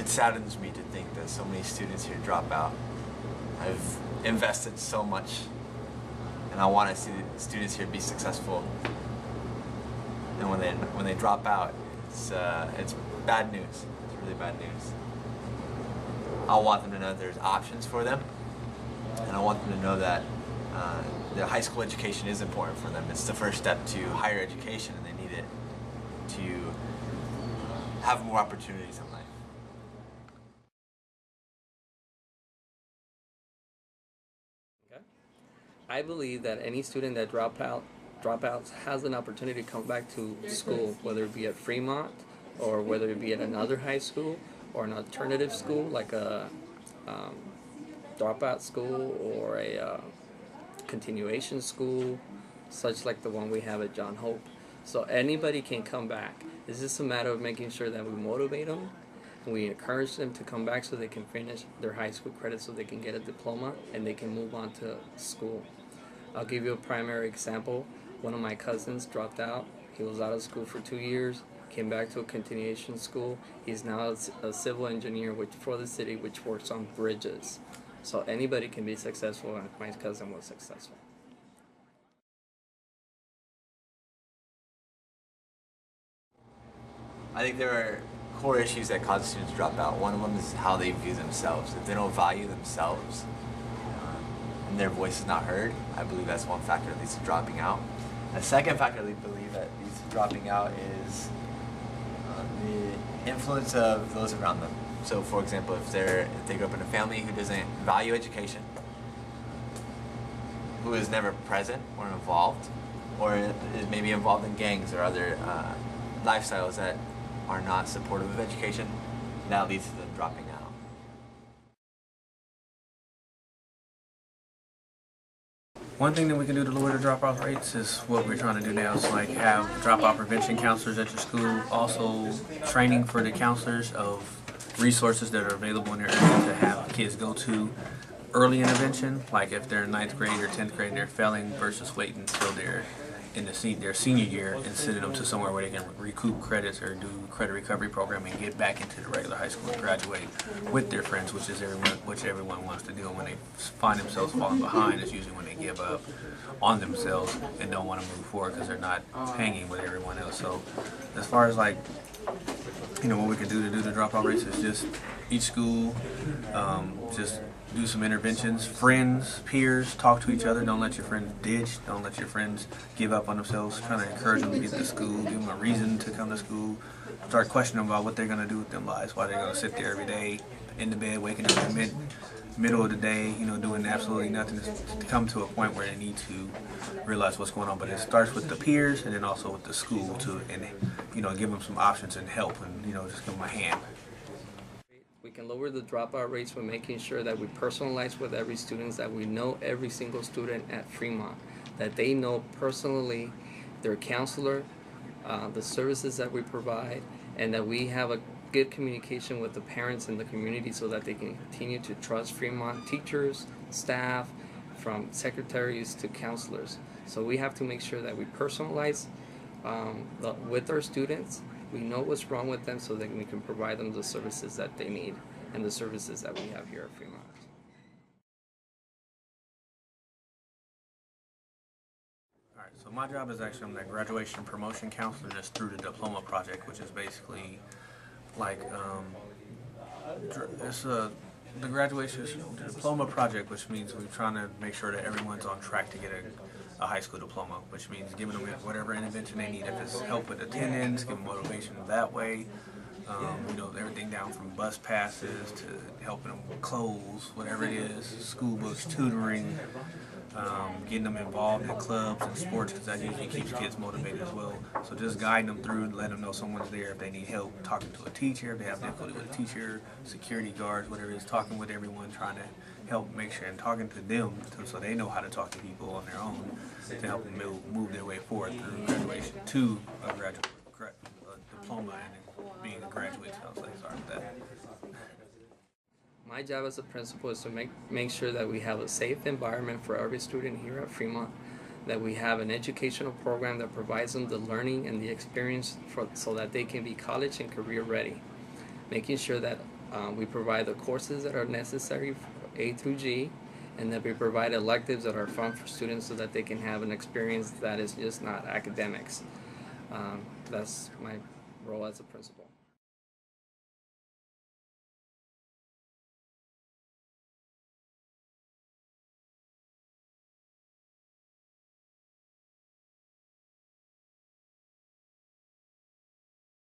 It saddens me to think that so many students here drop out. I've invested so much, and I want to see the students here be successful. And when they drop out, it's bad news. It's really bad news. I want them to know there's options for them, and I want them to know that the high school education is important for them. It's the first step to higher education, and they need it to have more opportunities in life. Okay. I believe that any student that dropouts has an opportunity to come back to school, whether it be at Fremont or whether it be at another high school or an alternative school like a dropout school or a continuation school, such like the one we have at John Hope. So anybody can come back. It's just a matter of making sure that we motivate them and we encourage them to come back so they can finish their high school credits so they can get a diploma and they can move on to school. I'll give you a primary example. One of my cousins dropped out. He was out of school for 2 years, came back to a continuation school. He's now a civil engineer for the city, which works on bridges. So anybody can be successful, and my cousin was successful. I think there are core issues that cause students to drop out. One of them is how they view themselves. If they don't value themselves and their voice is not heard, I believe that's one factor that leads to dropping out. A second factor I believe that leads to dropping out is the influence of those around them. So, for example, if they grow up in a family who doesn't value education, who is never present or involved, or is maybe involved in gangs or other lifestyles that are not supportive of education, that leads to them dropping out. One thing that we can do to lower the dropout rates is what we're trying to do now. Is like have dropout prevention counselors at your school. Also, training for the counselors of resources that are available in their area to have kids go to early intervention. Like if they're in 9th grade or 10th grade and they're failing, versus waiting until they're in their senior year and sending them to somewhere where they can recoup credits or do credit recovery program and get back into the regular high school and graduate with their friends, which everyone wants to do. And when they find themselves falling behind, it's usually when they give up on themselves and don't want to move forward because they're not hanging with everyone else. So as far as like, what we can do to do the dropout rates is just each school just do some interventions. Friends, peers, talk to each other. Don't let your friends ditch. Don't let your friends give up on themselves. Trying to encourage them to get to school. Give them a reason to come to school. Start questioning them about what they're going to do with their lives. Why they're going to sit there every day in the bed, waking up in the middle of the day, doing absolutely nothing, to come to a point where they need to realize what's going on. But it starts with the peers and then also with the school too, and give them some options and help, and just give them a hand. We can lower the dropout rates by making sure that we personalize with every student, that we know every single student at Fremont, that they know personally their counselor, the services that we provide, and that we have a good communication with the parents and the community so that they can continue to trust Fremont teachers, staff, from secretaries to counselors. So we have to make sure that we personalize with our students. We know what's wrong with them so that we can provide them the services that they need and the services that we have here at Fremont. Alright, so my job is actually I'm the graduation promotion counselor just through the diploma project, which is basically like the graduation diploma project, which means we're trying to make sure that everyone's on track to get a high school diploma, which means giving them whatever intervention they need. If it's help with attendance, give them motivation that way. Everything down from bus passes to helping them with clothes, whatever it is, school books, tutoring, getting them involved in clubs and sports, because that usually keeps kids motivated as well. So just guiding them through and letting them know someone's there if they need help, talking to a teacher, if they have difficulty with a teacher, security guards, whatever it is, talking with everyone, trying to help make sure and talking to them so they know how to talk to people on their own to help them move their way forward through graduation to a diploma and being a graduate. So I was like, sorry about that. My job as a principal is to make sure that we have a safe environment for every student here at Fremont, that we have an educational program that provides them the learning and the experience so that they can be college and career ready. Making sure that We provide the courses that are necessary for A through G, and then we provide electives that are fun for students so that they can have an experience that is just not academics. That's my role as a principal.